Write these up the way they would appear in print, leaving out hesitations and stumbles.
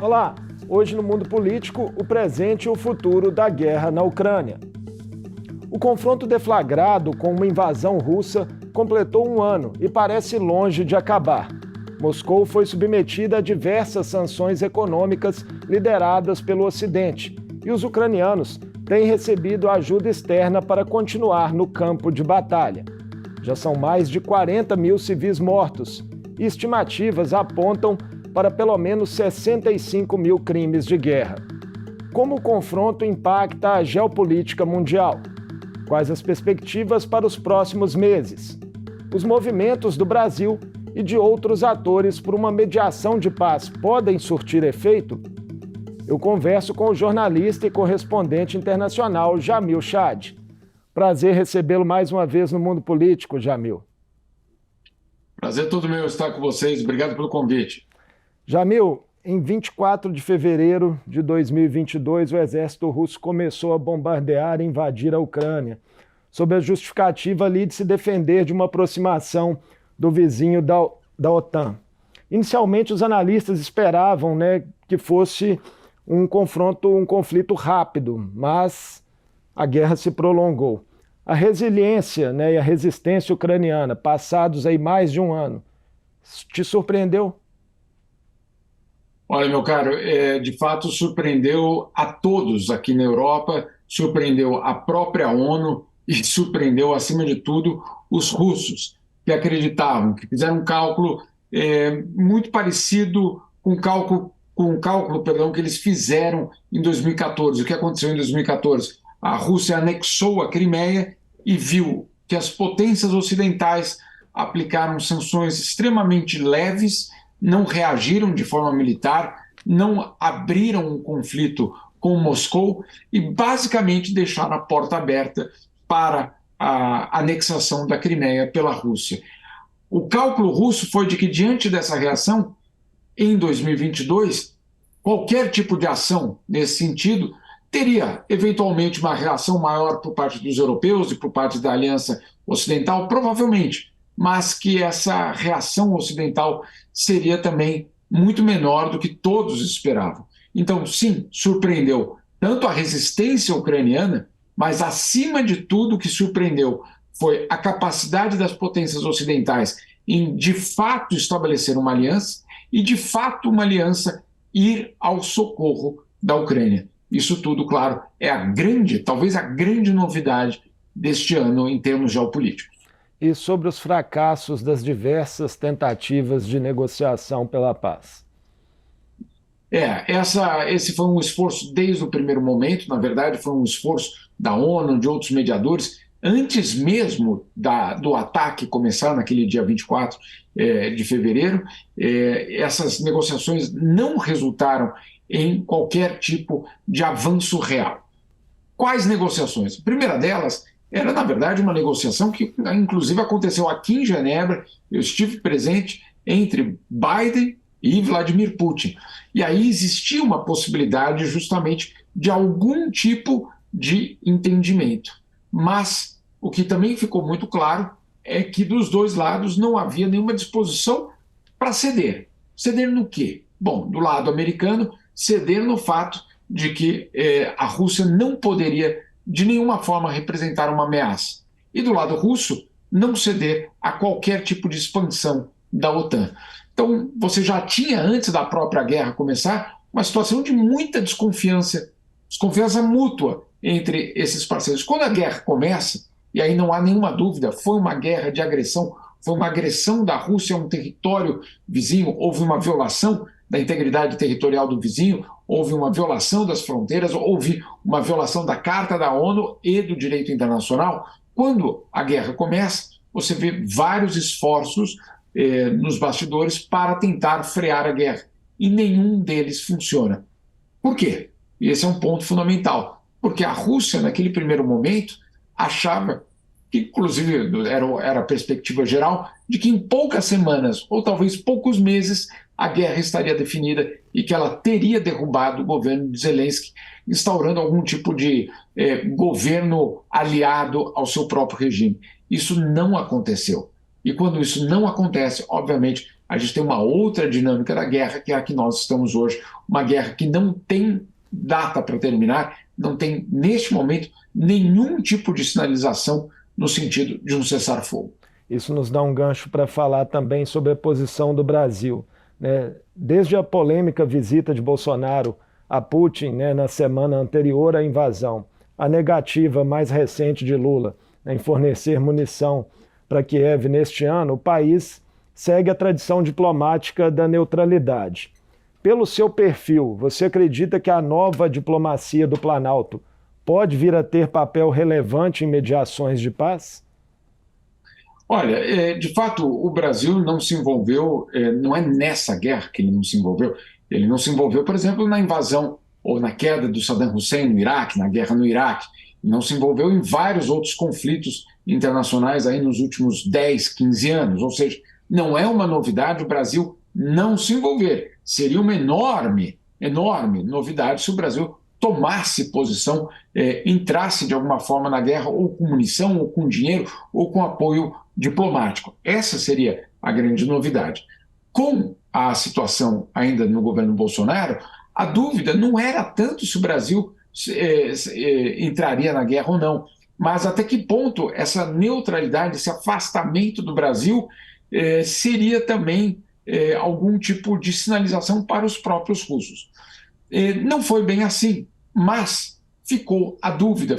Olá, hoje no mundo político, o presente e o futuro da guerra na Ucrânia. O confronto deflagrado com uma invasão russa completou um ano e parece longe de acabar. Moscou foi submetida a diversas sanções econômicas lideradas pelo Ocidente e os ucranianos têm recebido ajuda externa para continuar no campo de batalha. Já são mais de 40 mil civis mortos e estimativas apontam para pelo menos 65 mil crimes de guerra. Como o confronto impacta a geopolítica mundial? Quais as perspectivas para os próximos meses? Os movimentos do Brasil e de outros atores por uma mediação de paz podem surtir efeito? Eu converso com o jornalista e correspondente internacional Jamil Chad. Prazer recebê-lo mais uma vez no Mundo Político, Jamil. Prazer todo meu estar com vocês. Obrigado pelo convite. Jamil, em 24 de fevereiro de 2022, o exército russo começou a bombardear e invadir a Ucrânia, sob a justificativa ali de se defender de uma aproximação do vizinho da OTAN. Inicialmente, os analistas esperavam, que fosse um conflito rápido, mas a guerra se prolongou. A resiliência, e a resistência ucraniana, passados aí mais de um ano, te surpreendeu? Olha, meu caro, de fato surpreendeu a todos aqui na Europa, surpreendeu a própria ONU e surpreendeu, acima de tudo, os russos, que acreditavam, que fizeram um cálculo muito parecido com o cálculo que eles fizeram em 2014. O que aconteceu em 2014? A Rússia anexou a Crimeia e viu que as potências ocidentais aplicaram sanções extremamente leves, não reagiram de forma militar, não abriram um conflito com Moscou e basicamente deixaram a porta aberta para a anexação da Crimeia pela Rússia. O cálculo russo foi de que, diante dessa reação, em 2022, qualquer tipo de ação nesse sentido teria eventualmente uma reação maior por parte dos europeus e por parte da Aliança Ocidental, provavelmente, mas que essa reação ocidental seria também muito menor do que todos esperavam. Então, sim, surpreendeu tanto a resistência ucraniana, mas, acima de tudo, o que surpreendeu foi a capacidade das potências ocidentais em, de fato, estabelecer uma aliança e, de fato, uma aliança ir ao socorro da Ucrânia. Isso tudo, claro, é talvez a grande novidade deste ano em termos geopolíticos. E sobre os fracassos das diversas tentativas de negociação pela paz? Esse foi um esforço desde o primeiro momento, na verdade foi um esforço da ONU, de outros mediadores, antes mesmo do ataque começar naquele dia 24 de fevereiro. Essas negociações não resultaram em qualquer tipo de avanço real. Quais negociações? A primeira delas era, na verdade, uma negociação que, inclusive, aconteceu aqui em Genebra. Eu estive presente entre Biden e Vladimir Putin. E aí existia uma possibilidade, justamente, de algum tipo de entendimento. Mas o que também ficou muito claro é que, dos dois lados, não havia nenhuma disposição para ceder. Ceder no quê? Bom, do lado americano, ceder no fato de que a Rússia não poderia de nenhuma forma representar uma ameaça. E do lado russo, não ceder a qualquer tipo de expansão da OTAN. Então, você já tinha, antes da própria guerra começar, uma situação de muita desconfiança mútua entre esses parceiros. Quando a guerra começa, e aí não há nenhuma dúvida, foi uma guerra de agressão, foi uma agressão da Rússia a um território vizinho, houve uma violação da integridade territorial do vizinho, houve uma violação das fronteiras, houve uma violação da Carta da ONU e do direito internacional. Quando a guerra começa, você vê vários esforços nos bastidores para tentar frear a guerra, e nenhum deles funciona. Por quê? E esse é um ponto fundamental, porque a Rússia, naquele primeiro momento, achava que, inclusive, era a perspectiva geral, de que em poucas semanas, ou talvez poucos meses, a guerra estaria definida e que ela teria derrubado o governo de Zelensky, instaurando algum tipo de governo aliado ao seu próprio regime. Isso não aconteceu. E quando isso não acontece, obviamente, a gente tem uma outra dinâmica da guerra, que é a que nós estamos hoje, uma guerra que não tem data para terminar, não tem, neste momento, nenhum tipo de sinalização no sentido de um cessar-fogo. Isso nos dá um gancho para falar também sobre a posição do Brasil, né? Desde a polêmica visita de Bolsonaro a Putin, né, na semana anterior à invasão, a negativa mais recente de Lula, né, em fornecer munição para Kiev neste ano, o país segue a tradição diplomática da neutralidade. Pelo seu perfil, você acredita que a nova diplomacia do Planalto pode vir a ter papel relevante em mediações de paz? Olha, de fato, o Brasil não se envolveu, não é nessa guerra que ele não se envolveu. Ele não se envolveu, por exemplo, na invasão ou na queda do Saddam Hussein no Iraque, na guerra no Iraque. Não se envolveu em vários outros conflitos internacionais aí nos últimos 10, 15 anos. Ou seja, não é uma novidade o Brasil não se envolver. Seria uma enorme, enorme novidade se o Brasil tomasse posição, entrasse de alguma forma na guerra, ou com munição, ou com dinheiro, ou com apoio diplomático. Essa seria a grande novidade. Com a situação ainda no governo Bolsonaro, a dúvida não era tanto se o Brasil entraria na guerra ou não, mas até que ponto essa neutralidade, esse afastamento do Brasil seria também algum tipo de sinalização para os próprios russos. Não foi bem assim, mas ficou a dúvida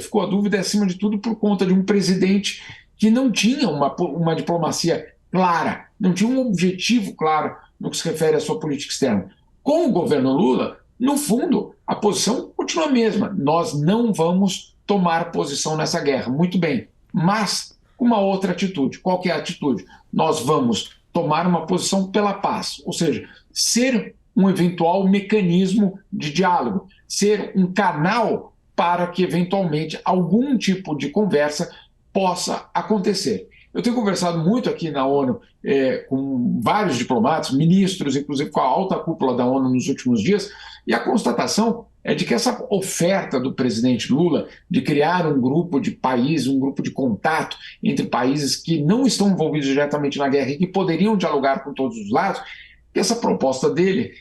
acima de tudo por conta de um presidente que não tinha uma diplomacia clara, não tinha um objetivo claro no que se refere à sua política externa. Com o governo Lula, no fundo, a posição continua a mesma. Nós não vamos tomar posição nessa guerra, muito bem, mas com uma outra atitude. Qual que é a atitude? Nós vamos tomar uma posição pela paz, ou seja, ser um eventual mecanismo de diálogo, ser um canal para que, eventualmente, algum tipo de conversa possa acontecer. Eu tenho conversado muito aqui na ONU com vários diplomatas, ministros, inclusive com a alta cúpula da ONU nos últimos dias, e a constatação é de que essa oferta do presidente Lula de criar um grupo de países, um grupo de contato entre países que não estão envolvidos diretamente na guerra e que poderiam dialogar com todos os lados, essa proposta dele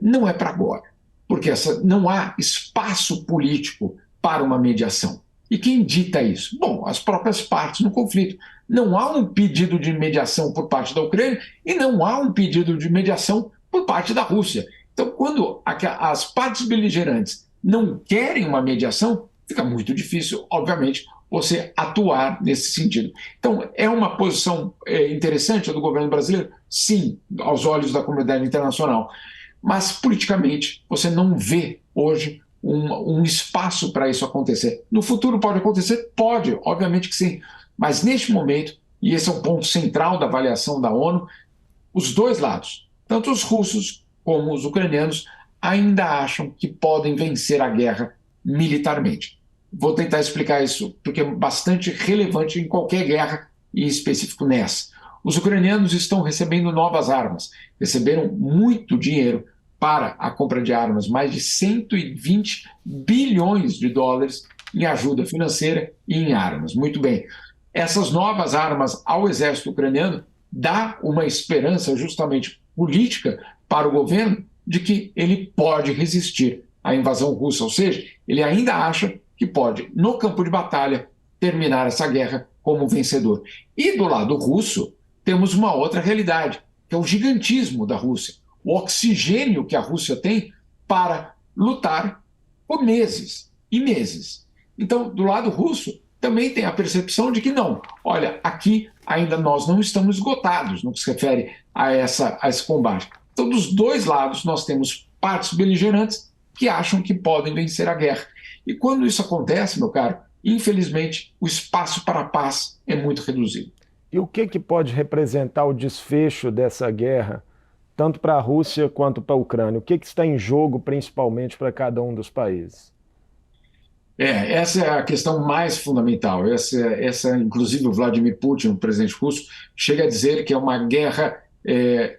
não é para agora, porque não há espaço político para uma mediação. E quem dita isso? Bom, as próprias partes no conflito. Não há um pedido de mediação por parte da Ucrânia e não há um pedido de mediação por parte da Rússia. Então, quando as partes beligerantes não querem uma mediação, fica muito difícil, obviamente, você atuar nesse sentido. Então, é uma posição interessante a do governo brasileiro? Sim, aos olhos da comunidade internacional. Mas, politicamente, você não vê hoje um espaço para isso acontecer. No futuro pode acontecer? Pode, obviamente que sim. Mas, neste momento, e esse é um ponto central da avaliação da ONU, os dois lados, tanto os russos como os ucranianos, ainda acham que podem vencer a guerra militarmente. Vou tentar explicar isso, porque é bastante relevante em qualquer guerra, e em específico nessa. Os ucranianos estão recebendo novas armas, receberam muito dinheiro para a compra de armas, mais de 120 bilhões de dólares em ajuda financeira e em armas. Muito bem. Essas novas armas ao exército ucraniano dá uma esperança justamente política para o governo de que ele pode resistir à invasão russa, ou seja, ele ainda acha que pode, no campo de batalha, terminar essa guerra como vencedor. E do lado russo, temos uma outra realidade, que é o gigantismo da Rússia, o oxigênio que a Rússia tem para lutar por meses e meses. Então, do lado russo, também tem a percepção de que não, olha, aqui ainda nós não estamos esgotados no que se refere a esse combate. Então, dos dois lados, nós temos partes beligerantes que acham que podem vencer a guerra. E quando isso acontece, meu caro, infelizmente, o espaço para a paz é muito reduzido. E o que pode representar o desfecho dessa guerra, tanto para a Rússia quanto para a Ucrânia? O que está em jogo, principalmente, para cada um dos países? Essa é a questão mais fundamental. Essa, inclusive, o Vladimir Putin, o presidente russo, chega a dizer que é uma guerra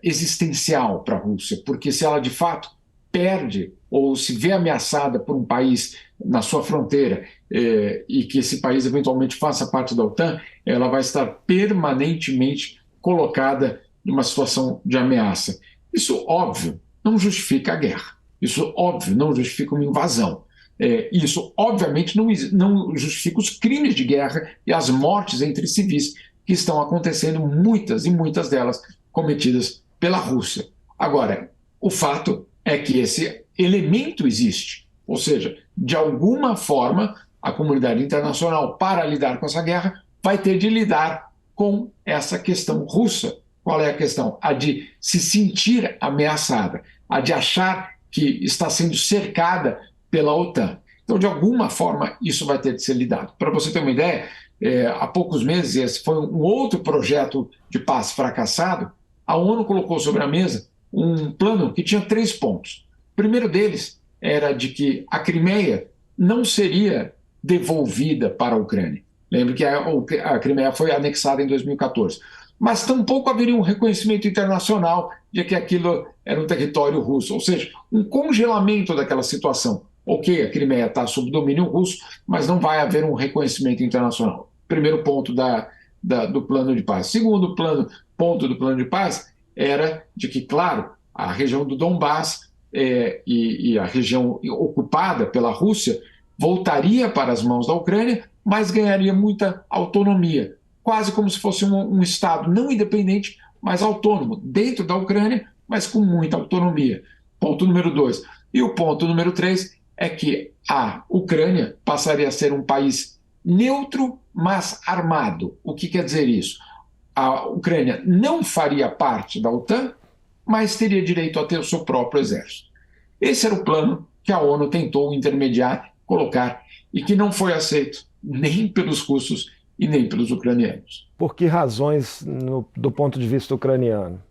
existencial para a Rússia, porque se ela, de fato, perde ou se vê ameaçada por um país na sua fronteira e que esse país eventualmente faça parte da OTAN, ela vai estar permanentemente colocada de uma situação de ameaça. Isso, óbvio, não justifica a guerra. Isso, óbvio, não justifica uma invasão. Isso, obviamente, não justifica os crimes de guerra e as mortes entre civis que estão acontecendo, muitas e muitas delas cometidas pela Rússia. Agora, o fato é que esse elemento existe, ou seja, de alguma forma, a comunidade internacional, para lidar com essa guerra, vai ter de lidar com essa questão russa. Qual é a questão? A de se sentir ameaçada, a de achar que está sendo cercada pela OTAN. Então, de alguma forma, isso vai ter de ser lidado. Para você ter uma ideia, há poucos meses, esse foi um outro projeto de paz fracassado, a ONU colocou sobre a mesa um plano que tinha 3 pontos. O primeiro deles era de que a Crimeia não seria devolvida para a Ucrânia. Lembre que a Crimeia foi anexada em 2014. Mas tampouco haveria um reconhecimento internacional de que aquilo era um território russo, ou seja, um congelamento daquela situação. Ok, a Crimeia está sob domínio russo, mas não vai haver um reconhecimento internacional. Primeiro ponto do plano de paz. Segundo ponto do plano de paz era de que, claro, a região do Donbás e a região ocupada pela Rússia voltaria para as mãos da Ucrânia, mas ganharia muita autonomia, quase como se fosse um Estado não independente, mas autônomo, dentro da Ucrânia, mas com muita autonomia. Ponto número 2. E o ponto número 3 é que a Ucrânia passaria a ser um país neutro, mas armado. O que quer dizer isso? A Ucrânia não faria parte da OTAN, mas teria direito a ter o seu próprio exército. Esse era o plano que a ONU tentou intermediar, colocar, e que não foi aceito nem pelos russos e nem pelos ucranianos. Por que razões do ponto de vista ucraniano?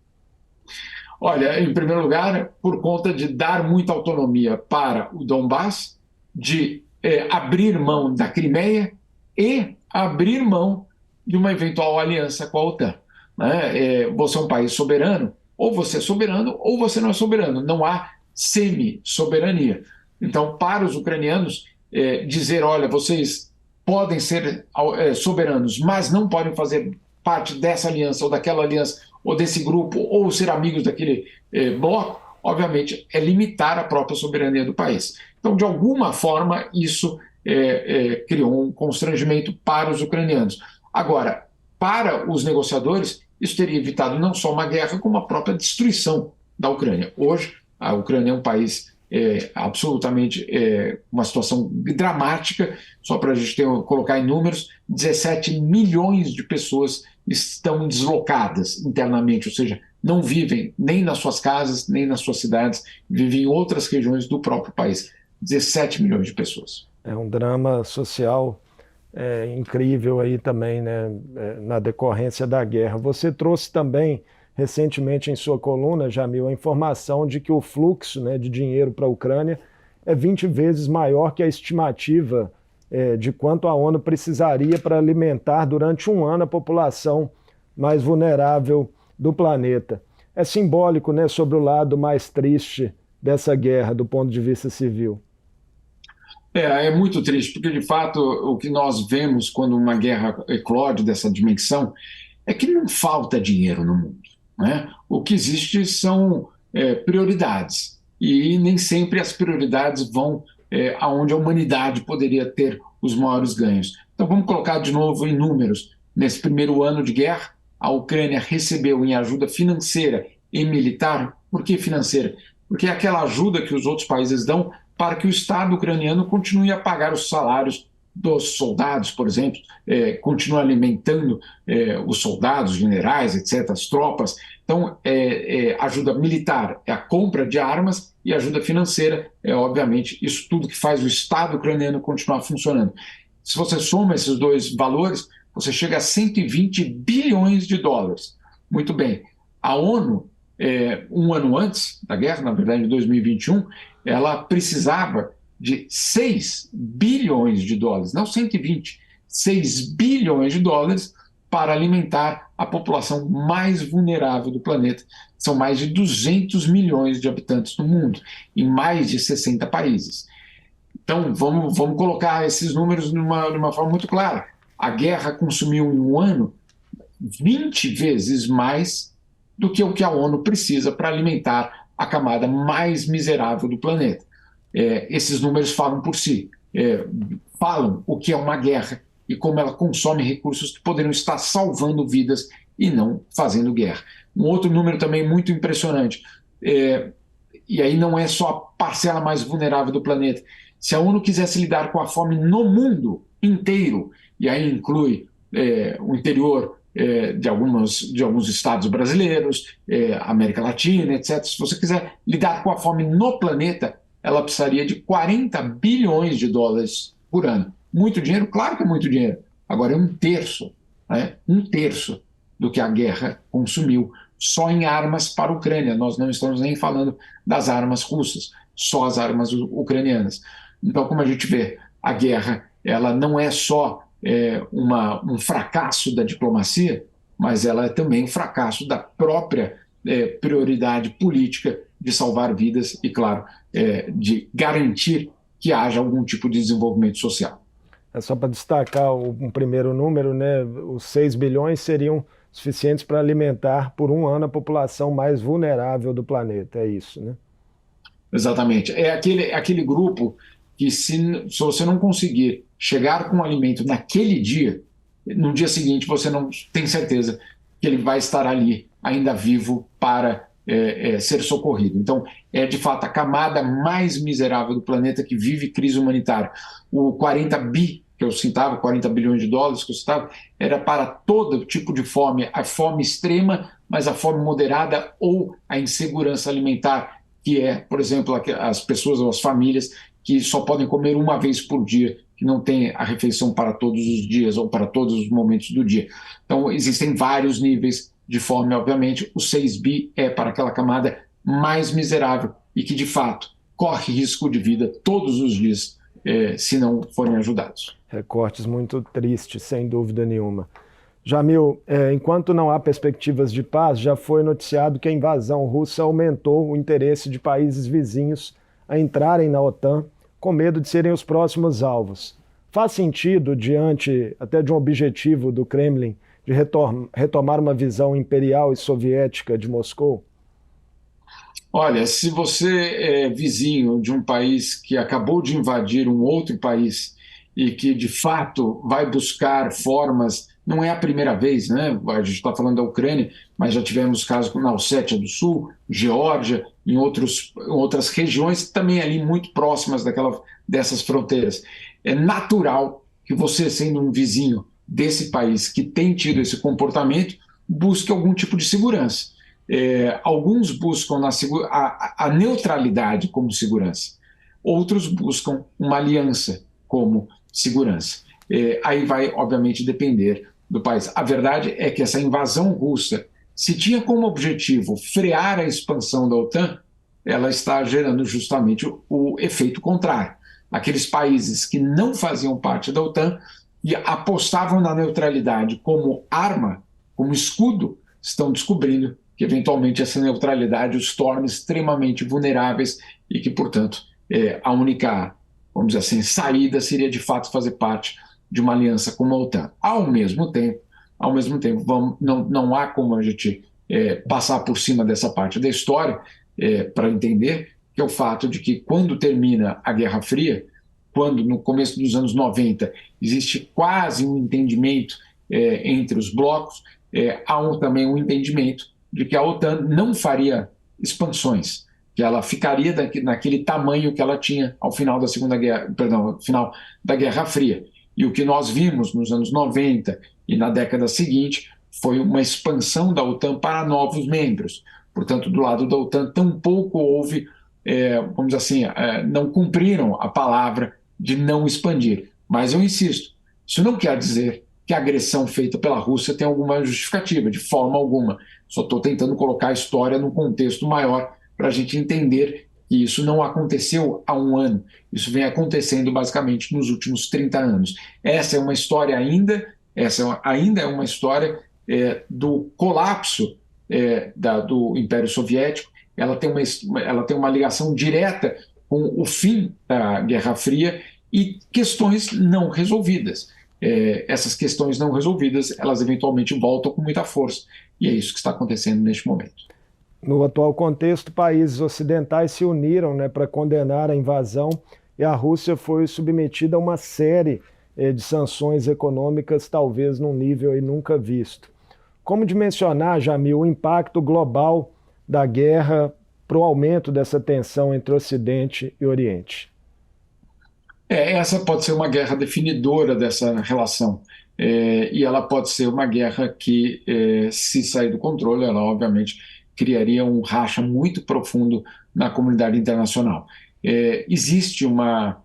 Olha, em primeiro lugar, por conta de dar muita autonomia para o Donbás, de abrir mão da Crimeia e abrir mão de uma eventual aliança com a OTAN. Né? Você é um país soberano, ou você é soberano ou você não é soberano. Não há semi-soberania. Então, para os ucranianos, dizer, olha, vocês podem ser soberanos, mas não podem fazer parte dessa aliança ou daquela aliança, ou desse grupo, ou ser amigos daquele bloco, obviamente, é limitar a própria soberania do país. Então, de alguma forma, isso criou um constrangimento para os ucranianos. Agora, para os negociadores, isso teria evitado não só uma guerra, como a própria destruição da Ucrânia. Hoje, a Ucrânia é um país absolutamente uma situação dramática. Só para a gente colocar em números, 17 milhões de pessoas estão deslocadas internamente, ou seja, não vivem nem nas suas casas, nem nas suas cidades, vivem em outras regiões do próprio país. 17 milhões de pessoas. É um drama social incrível aí também, né, na decorrência da guerra. Você trouxe também recentemente em sua coluna, Jamil, a informação de que o fluxo, né, de dinheiro para a Ucrânia é 20 vezes maior que a estimativa de quanto a ONU precisaria para alimentar durante um ano a população mais vulnerável do planeta. É simbólico, né, sobre o lado mais triste dessa guerra do ponto de vista civil. É muito triste, porque de fato o que nós vemos quando uma guerra eclode dessa dimensão é que não falta dinheiro no mundo. Né? O que existe são prioridades, e nem sempre as prioridades vão aonde a humanidade poderia ter os maiores ganhos. Então vamos colocar de novo em números. Nesse primeiro ano de guerra, a Ucrânia recebeu em ajuda financeira e militar. Por que financeira? Porque é aquela ajuda que os outros países dão para que o Estado ucraniano continue a pagar os salários dos soldados, por exemplo, continue alimentando os soldados, generais, etc., as tropas. Então, ajuda militar é a compra de armas, e ajuda financeira é, obviamente, isso tudo que faz o Estado ucraniano continuar funcionando. Se você soma esses dois valores, você chega a 120 bilhões de dólares. Muito bem. A ONU, um ano antes da guerra, na verdade, em 2021, ela precisava de 6 bilhões de dólares, não 120, 6 bilhões de dólares para alimentar a população mais vulnerável do planeta. São mais de 200 milhões de habitantes no mundo, em mais de 60 países. Então, vamos colocar esses números de uma forma muito clara. A guerra consumiu em um ano 20 vezes mais do que o que a ONU precisa para alimentar a camada mais miserável do planeta. Esses números falam por si, falam o que é uma guerra e como ela consome recursos que poderiam estar salvando vidas e não fazendo guerra. Um outro número também muito impressionante, e aí não é só a parcela mais vulnerável do planeta. Se a ONU quisesse lidar com a fome no mundo inteiro, e aí inclui o interior de alguns estados brasileiros, América Latina, etc. Se você quiser lidar com a fome no planeta, ela precisaria de 40 bilhões de dólares por ano. Muito dinheiro? Claro que é muito dinheiro. Agora é um terço, né? Um terço do que a guerra consumiu só em armas para a Ucrânia. Nós não estamos nem falando das armas russas, só as armas ucranianas. Então, como a gente vê, a guerra ela não é só um fracasso da diplomacia, mas ela é também um fracasso da própria prioridade política de salvar vidas e, claro, de garantir que haja algum tipo de desenvolvimento social. Só para destacar um primeiro número, né, os 6 bilhões seriam suficientes para alimentar por um ano a população mais vulnerável do planeta, é isso, né? Exatamente. É aquele grupo que se você não conseguir chegar com o alimento naquele dia, no dia seguinte você não tem certeza que ele vai estar ali, ainda vivo, para ser socorrido. Então, é de fato a camada mais miserável do planeta que vive crise humanitária. O 40 bi que eu citava, 40 bilhões de dólares que eu citava, era para todo tipo de fome, a fome extrema, mas a fome moderada ou a insegurança alimentar, que é, por exemplo, as pessoas ou as famílias que só podem comer uma vez por dia, que não tem a refeição para todos os dias ou para todos os momentos do dia. Então, existem vários níveis de fome, obviamente. O 6 bi é para aquela camada mais miserável e que, de fato, corre risco de vida todos os dias se não forem ajudados. Recortes muito tristes, sem dúvida nenhuma. Jamil, enquanto não há perspectivas de paz, já foi noticiado que a invasão russa aumentou o interesse de países vizinhos a entrarem na OTAN, com medo de serem os próximos alvos. Faz sentido, diante até de um objetivo do Kremlin, de retomar uma visão imperial e soviética de Moscou? Olha, se você é vizinho de um país que acabou de invadir um outro país e que, de fato, vai buscar formas, não é a primeira vez, né? A gente está falando da Ucrânia, mas já tivemos casos na Ossétia do Sul, Geórgia, em outras regiões também ali muito próximas dessas fronteiras. É natural que você, sendo um vizinho desse país que tem tido esse comportamento, busque algum tipo de segurança. Alguns buscam a neutralidade como segurança, outros buscam uma aliança como segurança. Aí vai, obviamente, depender do país. A verdade é que essa invasão russa, se tinha como objetivo frear a expansão da OTAN, ela está gerando justamente o efeito contrário. Aqueles países que não faziam parte da OTAN e apostavam na neutralidade como arma, como escudo, estão descobrindo que, eventualmente, essa neutralidade os torna extremamente vulneráveis e que, portanto, a única, vamos dizer assim, saída seria, de fato, fazer parte de uma aliança como a OTAN. Ao mesmo tempo, não há como a gente passar por cima dessa parte da história para entender que é o fato de que, quando termina a Guerra Fria, quando, no começo dos anos 90, existe quase um entendimento entre os blocos, há também um entendimento de que a OTAN não faria expansões, que ela ficaria naquele tamanho que ela tinha ao final da ao final da Guerra Fria. E o que nós vimos nos anos 90 e na década seguinte foi uma expansão da OTAN para novos membros. Portanto, do lado da OTAN, tampouco houve, vamos dizer assim, não cumpriram a palavra de não expandir. Mas eu insisto, isso não quer dizer que a agressão feita pela Rússia tem alguma justificativa, de forma alguma. Só estou tentando colocar a história num contexto maior para a gente entender que isso não aconteceu há um ano. Isso vem acontecendo basicamente nos últimos 30 anos. Essa ainda é uma história do colapso do Império Soviético. Ela tem uma ligação direta com o fim da Guerra Fria e questões não resolvidas. Essas questões não resolvidas, elas eventualmente voltam com muita força. e é isso que está acontecendo neste momento. No atual contexto, países ocidentais se uniram, né, para condenar a invasão e a Rússia foi submetida a uma série de sanções econômicas, talvez num nível aí nunca visto. Como dimensionar, Jamil, o impacto global da guerra para o aumento dessa tensão entre Ocidente e Oriente? Essa pode ser uma guerra definidora dessa relação. E ela pode ser uma guerra que, se sair do controle, ela obviamente criaria um racha muito profundo na comunidade internacional. Existe uma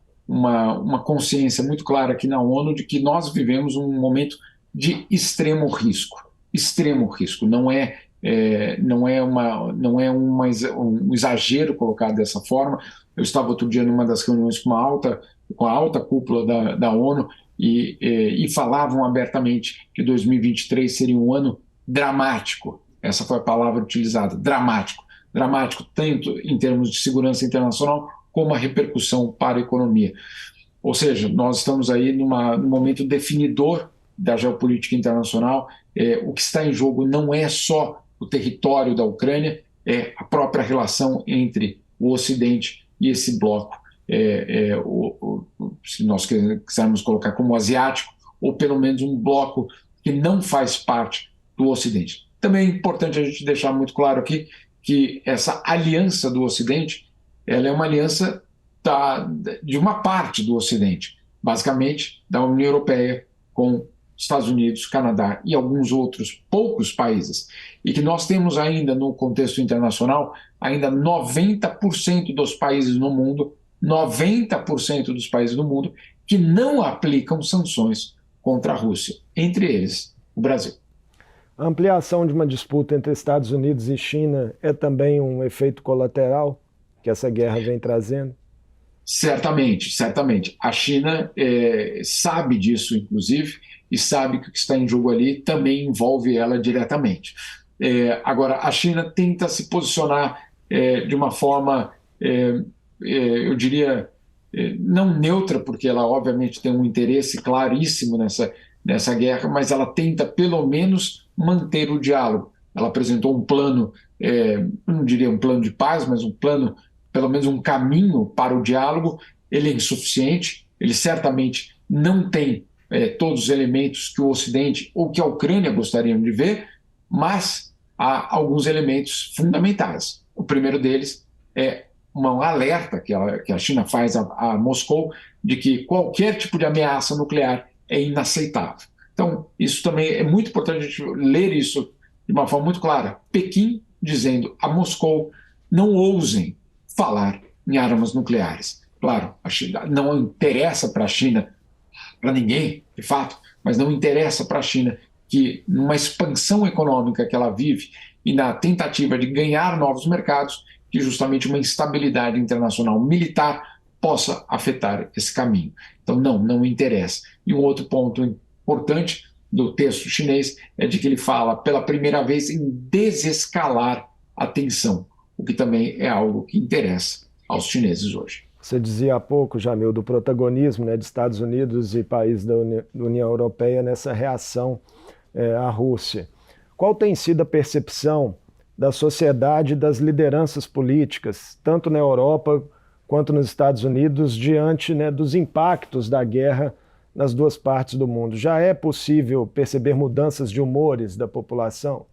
consciência muito clara aqui na ONU de que nós vivemos um momento de extremo risco. Extremo risco. Não é um exagero colocado dessa forma. Eu estava outro dia numa das reuniões com a alta cúpula da ONU e falavam abertamente que 2023 seria um ano dramático. Essa foi a palavra utilizada, dramático. Dramático tanto em termos de segurança internacional como a repercussão para a economia. Ou seja, nós estamos aí num momento definidor da geopolítica internacional. O que está em jogo não é só o território da Ucrânia, é a própria relação entre o Ocidente e esse bloco, se nós quisermos colocar como asiático, ou pelo menos um bloco que não faz parte do Ocidente. Também é importante a gente deixar muito claro aqui que essa aliança do Ocidente, ela é uma aliança de uma parte do Ocidente, basicamente da União Europeia com Estados Unidos, Canadá e alguns outros poucos países, e que nós temos ainda no contexto internacional, ainda 90% dos países no mundo, 90% dos países do mundo que não aplicam sanções contra a Rússia, entre eles o Brasil. A ampliação de uma disputa entre Estados Unidos e China é também um efeito colateral que essa guerra vem trazendo? Certamente, certamente. A China sabe disso, inclusive, e sabe que o que está em jogo ali também envolve ela diretamente. Agora, a China tenta se posicionar de uma forma, eu diria, não neutra, porque ela obviamente tem um interesse claríssimo nessa guerra, mas ela tenta pelo menos manter o diálogo. Ela apresentou um plano, não diria um plano de paz, mas um plano, pelo menos um caminho para o diálogo. Ele é insuficiente, ele certamente não tem todos os elementos que o Ocidente ou que a Ucrânia gostariam de ver, mas há alguns elementos fundamentais. O primeiro deles é um alerta que a China faz a Moscou de que qualquer tipo de ameaça nuclear é inaceitável. Então, isso também é muito importante a gente ler isso de uma forma muito clara. Pequim dizendo a Moscou: não ousem falar em armas nucleares. Claro, a China, não interessa para a China, para ninguém, de fato, mas não interessa para a China que, numa expansão econômica que ela vive e na tentativa de ganhar novos mercados, que justamente uma instabilidade internacional militar possa afetar esse caminho. Então, não interessa. E um outro ponto importante do texto chinês é de que ele fala pela primeira vez em desescalar a tensão, o que também é algo que interessa aos chineses hoje. Você dizia há pouco, Jamil, do protagonismo, né, de Estados Unidos e países da União Europeia nessa reação à Rússia. Qual tem sido a percepção da sociedade e das lideranças políticas, tanto na Europa quanto nos Estados Unidos, diante, né, dos impactos da guerra nas duas partes do mundo? Já é possível perceber mudanças de humores da população?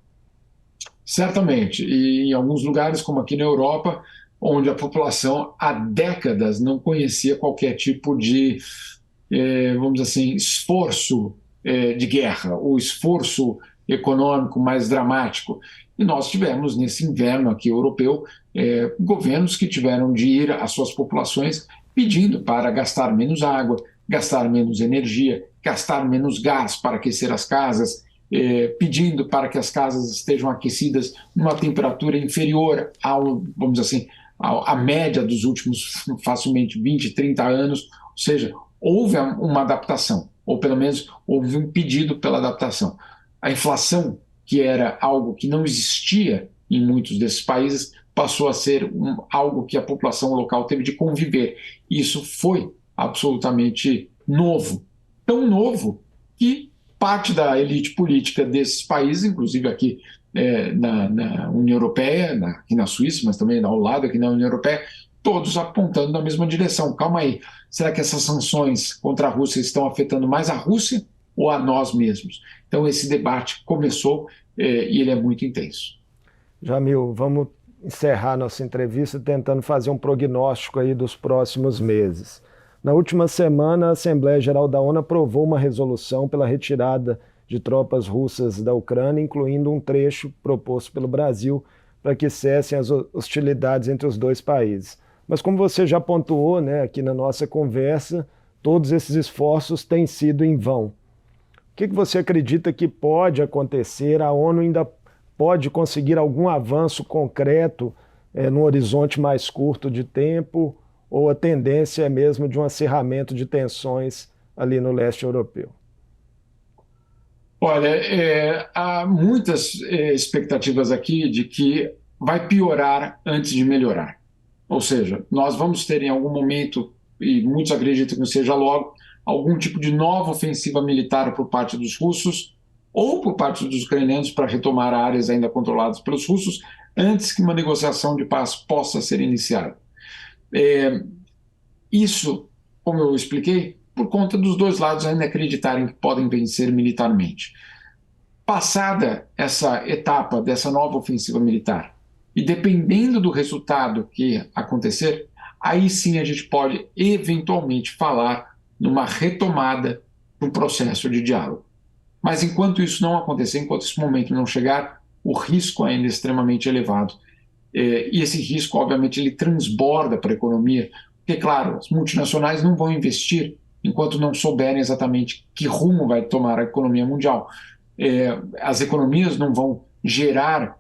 Certamente. E em alguns lugares, como aqui na Europa, onde a população há décadas não conhecia qualquer tipo de, vamos dizer assim, esforço de guerra, ou esforço econômico mais dramático. E nós tivemos, nesse inverno aqui europeu, governos que tiveram de ir às suas populações pedindo para gastar menos água, gastar menos energia, gastar menos gás para aquecer as casas, pedindo para que as casas estejam aquecidas numa temperatura inferior vamos dizer assim, à média dos últimos facilmente 20, 30 anos. Ou seja, houve uma adaptação, ou pelo menos houve um pedido pela adaptação. A inflação, que era algo que não existia em muitos desses países, passou a ser algo que a população local teve de conviver. Isso foi absolutamente novo. Tão novo que parte da elite política desses países, inclusive aqui na União Europeia, aqui na Suíça, mas também ao lado aqui na União Europeia, todos apontando na mesma direção. Calma aí, será que essas sanções contra a Rússia estão afetando mais a Rússia ou a nós mesmos? Então esse debate começou e ele é muito intenso. Jamil, vamos encerrar nossa entrevista tentando fazer um prognóstico aí dos próximos meses. Na última semana, a Assembleia Geral da ONU aprovou uma resolução pela retirada de tropas russas da Ucrânia, incluindo um trecho proposto pelo Brasil para que cessem as hostilidades entre os dois países. Mas como você já pontuou, né, aqui na nossa conversa, todos esses esforços têm sido em vão. O que você acredita que pode acontecer? A ONU ainda pode conseguir algum avanço concreto no horizonte mais curto de tempo, ou a tendência é mesmo de um acirramento de tensões ali no leste europeu? Olha, há muitas expectativas aqui de que vai piorar antes de melhorar. Ou seja, nós vamos ter em algum momento, e muitos acreditam que seja logo, algum tipo de nova ofensiva militar por parte dos russos ou por parte dos ucranianos para retomar áreas ainda controladas pelos russos antes que uma negociação de paz possa ser iniciada. Isso, como eu expliquei, por conta dos dois lados ainda acreditarem que podem vencer militarmente. Passada essa etapa dessa nova ofensiva militar, e dependendo do resultado que acontecer, aí sim a gente pode eventualmente falar numa retomada do processo de diálogo. Mas enquanto isso não acontecer, enquanto esse momento não chegar, o risco ainda é extremamente elevado. E esse risco, obviamente, ele transborda para a economia, porque, claro, as multinacionais não vão investir enquanto não souberem exatamente que rumo vai tomar a economia mundial. As economias não vão gerar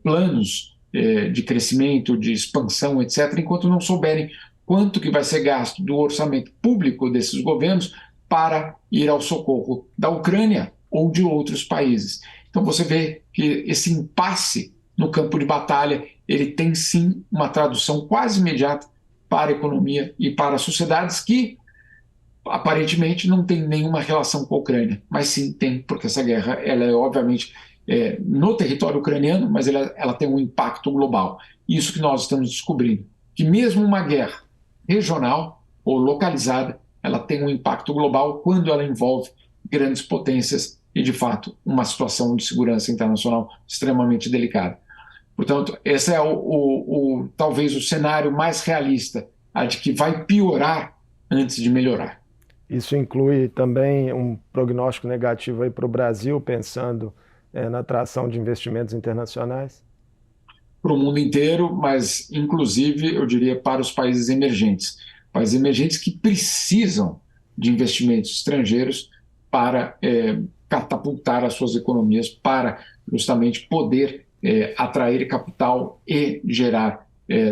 planos de crescimento, de expansão, etc., enquanto não souberem quanto que vai ser gasto do orçamento público desses governos para ir ao socorro da Ucrânia ou de outros países. Então você vê que esse impasse no campo de batalha, ele tem sim uma tradução quase imediata para a economia e para as sociedades que aparentemente não tem nenhuma relação com a Ucrânia, mas sim tem, porque essa guerra ela é obviamente no território ucraniano, mas ela tem um impacto global. Isso que nós estamos descobrindo, que mesmo uma guerra regional ou localizada, ela tem um impacto global quando ela envolve grandes potências e, de fato, uma situação de segurança internacional extremamente delicada. Portanto, esse é talvez o cenário mais realista, a de que vai piorar antes de melhorar. Isso inclui também um prognóstico negativo aí para o Brasil, pensando na atração de investimentos internacionais? Para o mundo inteiro, mas inclusive, eu diria, para os países emergentes. Países emergentes que precisam de investimentos estrangeiros para catapultar as suas economias, para justamente poder atrair capital e gerar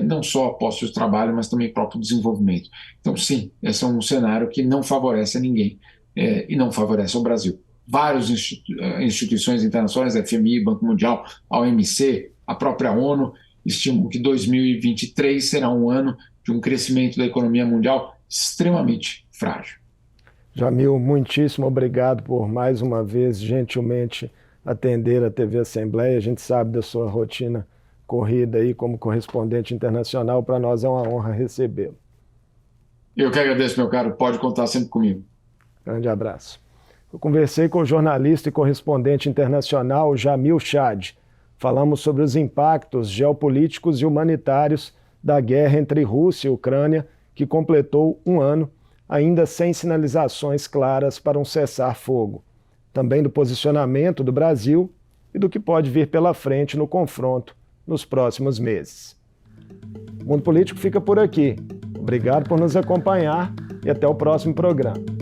não só postos de trabalho, mas também próprio desenvolvimento. Então, sim, esse é um cenário que não favorece a ninguém e não favorece o Brasil. Várias instituições internacionais, FMI, Banco Mundial, a OMC, a própria ONU, estimam que 2023 será um ano de um crescimento da economia mundial extremamente frágil. Jamil, muitíssimo obrigado por mais uma vez gentilmente atender a TV Assembleia. A gente sabe da sua rotina corrida aí como correspondente internacional. Para nós é uma honra recebê-lo. Eu que agradeço, meu caro. Pode contar sempre comigo. Grande abraço. Eu conversei com o jornalista e correspondente internacional Jamil Chad. Falamos sobre os impactos geopolíticos e humanitários da guerra entre Rússia e Ucrânia, que completou um ano, ainda sem sinalizações claras para um cessar-fogo. Também do posicionamento do Brasil e do que pode vir pela frente no confronto nos próximos meses. O Mundo Político fica por aqui. Obrigado por nos acompanhar e até o próximo programa.